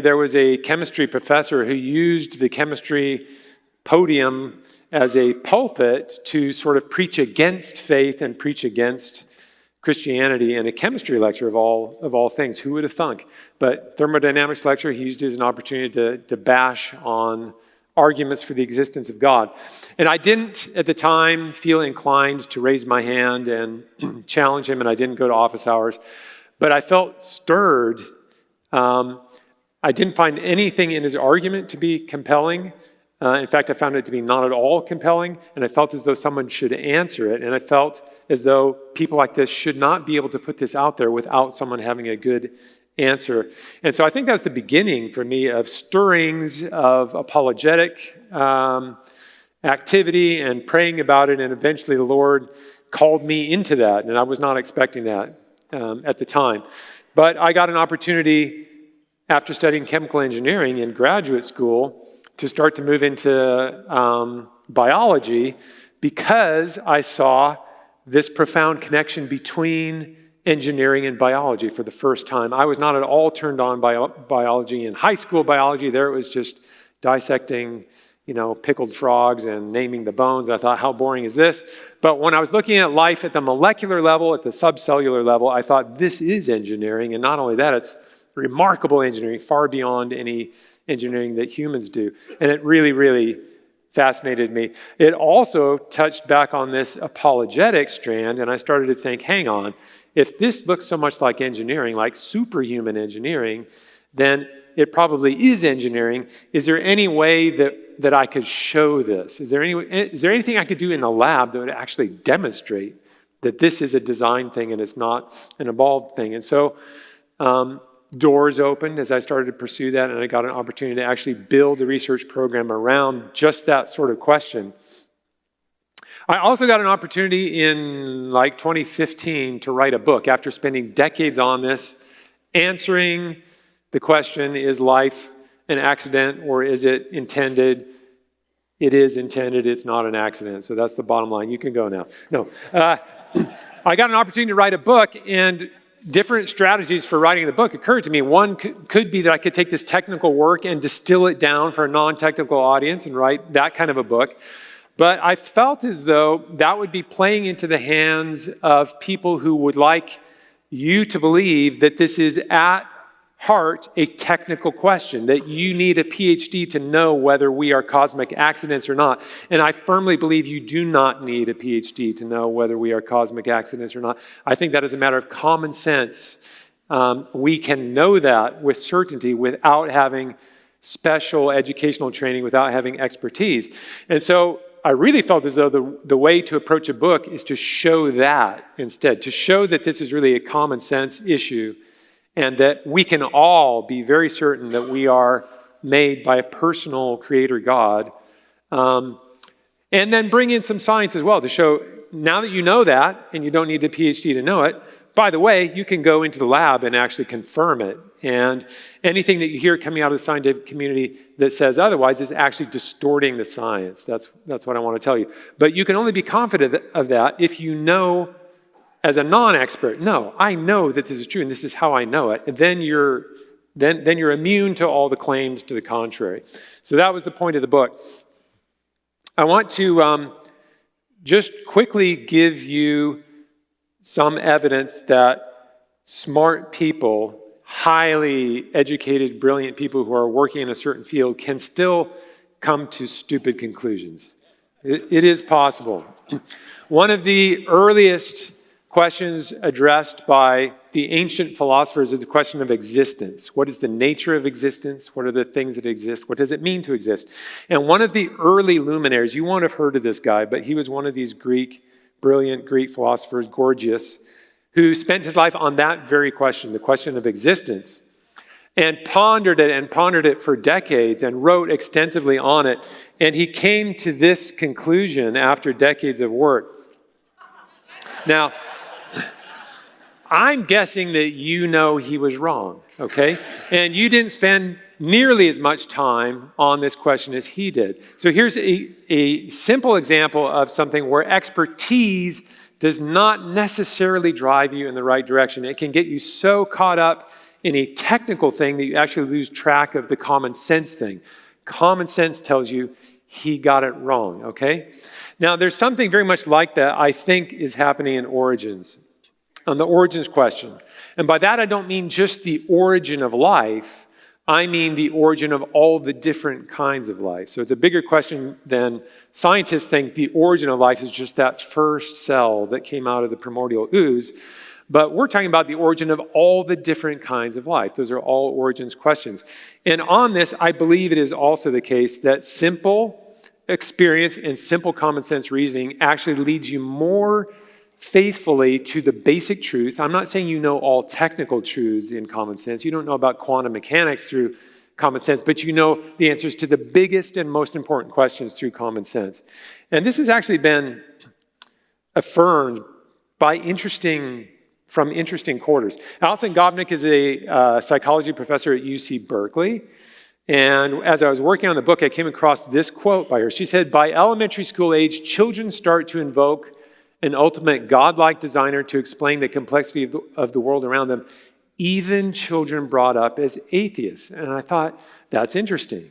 There was a chemistry professor who used the chemistry podium as a pulpit to sort of preach against faith and preach against Christianity in a chemistry lecture of all things. Who would have thunk? But thermodynamics lecture, he used it as an opportunity to bash on arguments for the existence of God. And I didn't, at the time, feel inclined to raise my hand and challenge him, and I didn't go to office hours. But I felt stirred. I didn't find anything in his argument to be compelling. In fact, I found it to be not at all compelling, and I felt as though someone should answer it, and I felt as though people like this should not be able to put this out there without someone having a good answer. And so I think that was the beginning for me of stirrings of apologetic activity and praying about it, and eventually the Lord called me into that, and I was not expecting that at the time. But I got an opportunity after studying chemical engineering in graduate school to start to move into biology because I saw this profound connection between engineering and biology for the first time. I was not at all turned on by biology in high school biology. There it was just dissecting, pickled frogs and naming the bones. I thought, how boring is this? But when I was looking at life at the molecular level, at the subcellular level, I thought this is engineering. And not only that, it's remarkable engineering, far beyond any engineering that humans do. And it really, really fascinated me. It also touched back on this apologetic strand, and I started to think, hang on, if this looks so much like engineering, like superhuman engineering, then it probably is engineering. Is there any way that I could show this? Is there anything I could do in the lab that would actually demonstrate that this is a design thing and it's not an evolved thing? And so doors opened as I started to pursue that, and I got an opportunity to actually build a research program around just that sort of question. I also got an opportunity in 2015 to write a book after spending decades on this, answering the question, is life an accident or is it intended? It is intended, it's not an accident. So that's the bottom line. You can go now. No, I got an opportunity to write a book, and different strategies for writing the book occurred to me. One could be that I could take this technical work and distill it down for a non-technical audience and write that kind of a book. But I felt as though that would be playing into the hands of people who would like you to believe that this is at heart a technical question, that you need a PhD to know whether we are cosmic accidents or not. And I firmly believe you do not need a PhD to know whether we are cosmic accidents or not. I think that is a matter of common sense. We can know that with certainty without having special educational training, without having expertise. And so I really felt as though the way to approach a book is to show that instead, to show that this is really a common sense issue, and that we can all be very certain that we are made by a personal creator God. And then bring in some science as well to show, now that you know that, and you don't need a PhD to know it, by the way, you can go into the lab and actually confirm it. And anything that you hear coming out of the scientific community that says otherwise is actually distorting the science. That's what I want to tell you. But you can only be confident of that if you know, as a non-expert, no, I know that this is true and this is how I know it. And then you're immune to all the claims to the contrary. So that was the point of the book. I want to just quickly give you some evidence that smart people, highly educated, brilliant people who are working in a certain field can still come to stupid conclusions. It is possible. One of the earliest questions addressed by the ancient philosophers is the question of existence. What is the nature of existence? What are the things that exist? What does it mean to exist? And one of the early luminaries, you won't have heard of this guy, but he was one of these brilliant Greek philosophers, Gorgias, who spent his life on that very question, the question of existence, and pondered it for decades and wrote extensively on it. And he came to this conclusion after decades of work. Now, I'm guessing that you know he was wrong, okay? And you didn't spend nearly as much time on this question as he did. So here's a simple example of something where expertise does not necessarily drive you in the right direction. It can get you so caught up in a technical thing that you actually lose track of the common sense thing. Common sense tells you he got it wrong, okay? Now, there's something very much like that I think is happening in Origins, on the Origins question. And by that, I don't mean just the origin of life. I mean the origin of all the different kinds of life. So it's a bigger question than scientists think the origin of life is just that first cell that came out of the primordial ooze. But we're talking about the origin of all the different kinds of life. Those are all Origins questions. And on this, I believe it is also the case that simple experience and simple common sense reasoning actually leads you more faithfully to the basic truth. I'm not saying you know all technical truths in common sense. You don't know about quantum mechanics through common sense, but you know the answers to the biggest and most important questions through common sense. And this has actually been affirmed by from interesting quarters. Alison Gopnik is a psychology professor at UC Berkeley. And as I was working on the book, I came across this quote by her. She said, "By elementary school age, children start to invoke an ultimate godlike designer to explain the complexity of the world around them, even children brought up as atheists." And I thought, that's interesting.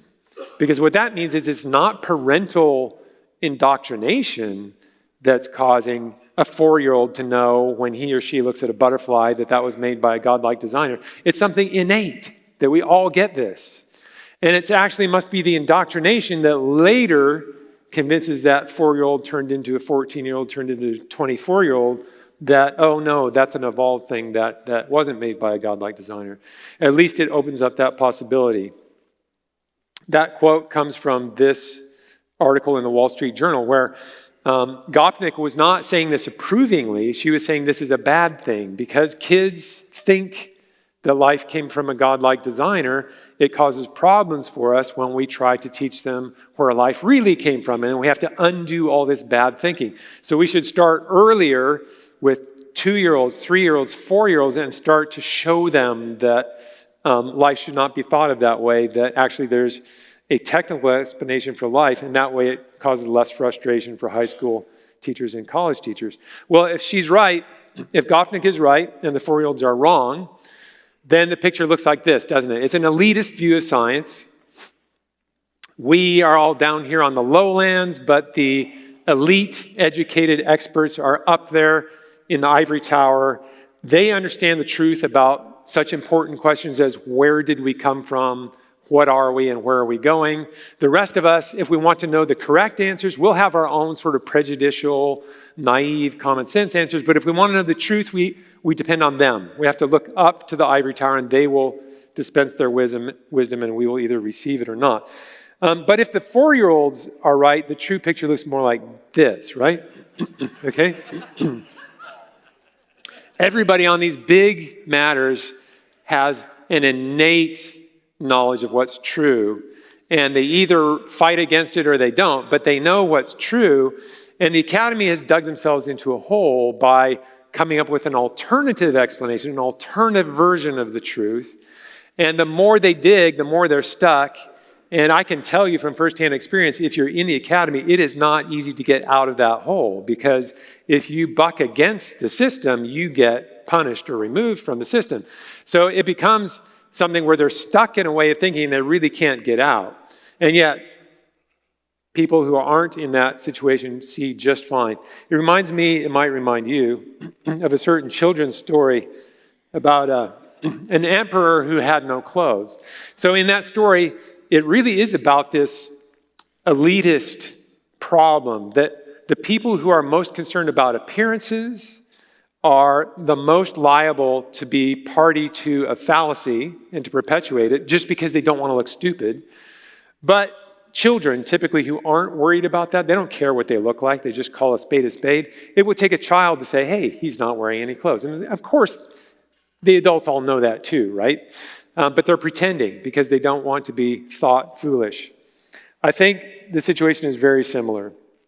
Because what that means is it's not parental indoctrination that's causing a 4-year-old to know when he or she looks at a butterfly that was made by a godlike designer. It's something innate, that we all get this. And it actually must be the indoctrination that later convinces that 4-year-old turned into a 14-year-old, turned into a 24-year-old, that, oh no, that's an evolved thing that wasn't made by a godlike designer. At least it opens up that possibility. That quote comes from this article in the Wall Street Journal where Gopnik was not saying this approvingly. She was saying this is a bad thing. Because kids think that life came from a godlike designer, it causes problems for us when we try to teach them where life really came from. And we have to undo all this bad thinking. So we should start earlier with 2-year-olds, 3-year-olds, 4-year-olds, and start to show them that life should not be thought of that way, that actually there's a technical explanation for life, and that way it causes less frustration for high school teachers and college teachers. Well, if she's right, if Gopnik is right, and the 4-year-olds are wrong, then the picture looks like this, doesn't it? It's an elitist view of science. We are all down here on the lowlands, but the elite, educated experts are up there in the ivory tower. They understand the truth about such important questions as where did we come from, what are we, and where are we going? The rest of us, if we want to know the correct answers, we'll have our own sort of prejudicial, naive, common sense answers. But if we want to know the truth, we depend on them. We have to look up to the ivory tower, and they will dispense their wisdom, and we will either receive it or not. But if the 4-year-olds are right, the true picture looks more like this, right? Okay? Everybody on these big matters has an innate knowledge of what's true, and they either fight against it or they don't, but they know what's true, and the academy has dug themselves into a hole by coming up with an alternative explanation, an alternative version of the truth, and the more they dig, the more they're stuck. And I can tell you from firsthand experience, if you're in the academy, it is not easy to get out of that hole, because if you buck against the system, you get punished or removed from the system. So it becomes something where they're stuck in a way of thinking they really can't get out. And yet, people who aren't in that situation see just fine. It reminds me, it might remind you, of a certain children's story about an emperor who had no clothes. So in that story, it really is about this elitist problem that the people who are most concerned about appearances are the most liable to be party to a fallacy and to perpetuate it just because they don't want to look stupid. But children, typically, who aren't worried about that, they don't care what they look like. They just call a spade a spade. It would take a child to say, hey, he's not wearing any clothes. And of course, the adults all know that too, right? But they're pretending because they don't want to be thought foolish. I think the situation is very similar.